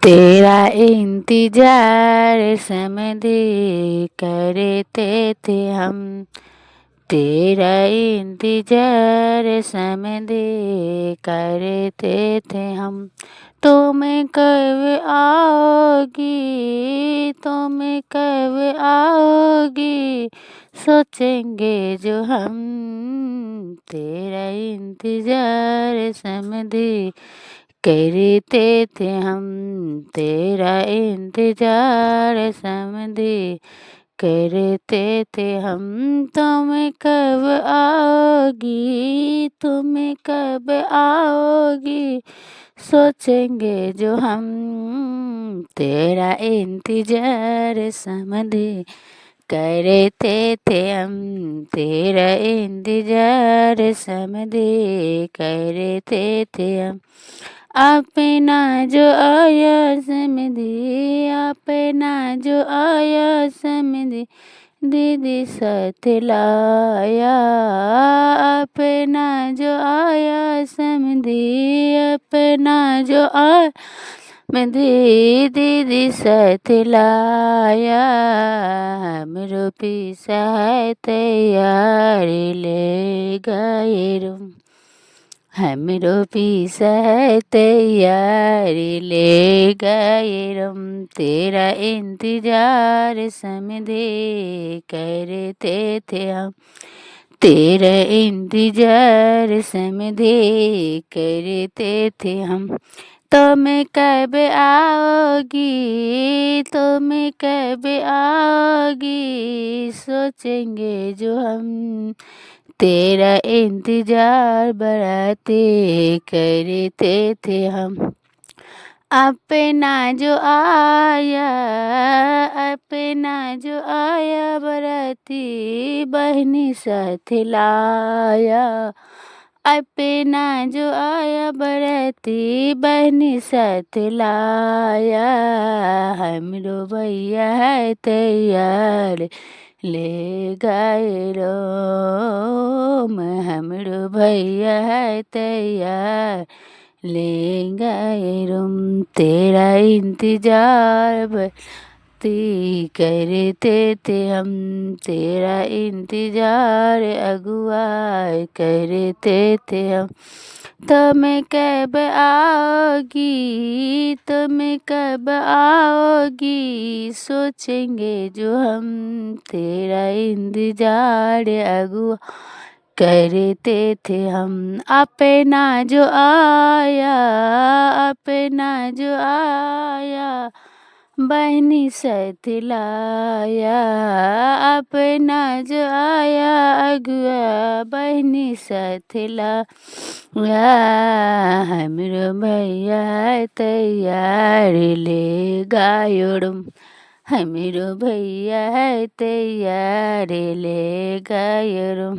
तेरा इंतजार समझे करते थे हम। तेरा इंतजार समझे करते थे हम। तुम कब आओगी, तुम कब आओगी, सोचेंगे जो हम। तेरा इंतजार समझे करते थे हम। तेरा इंतजार समझे करते थे हम। तुम कब आओगी, तुम कब आओगी, सोचेंगे जो हम। तेरा इंतजार समझे करते थे हम। तेरा इंतजार समझे करते थे हम। अपना जो आया समझे, अपना जो आया समझे, दीदी साथ लाया। अपना जो आया समझे, अपना जो आया समझे, दीदी साथ लाया। हमरो पीसा है तैयार ले गए रूम। हमरो पीसा है तैयारी ले गए रम। तेरा इंतजार समझे करते थे हम। तेरा इंतजार समझे करते थे हम। तुम कब आओगी, तुम कब आओगी, सोचेंगे जो हम। तेरा इंतजार बराते करते थे हम। अपना जो आया, अपना जो आया बराती, बहनी साथ लाया। अपना जो आया बराती, बहनी साथ लाया। हमरो भैया है तैयार ले गए रोम। हमरो भैया है तैयार ले गए रोम। तेरा इंतजार बराती करते थे हम। तेरा इंतजार अगुआ करते थे हम। तुम कब आओगी, तुम कब आओगी, सोचेंगे जो हम। तेरा इंतजार अगुआ करते थे हम। अपना जो आया, अपना जो आया, बहनी साथ लाया। अपना जो आया अगुआ, बहनी साथ लाया। हमरो भैया तैयार ले गायोड़म। हमरो भैया है तैयार ले गायोड़म।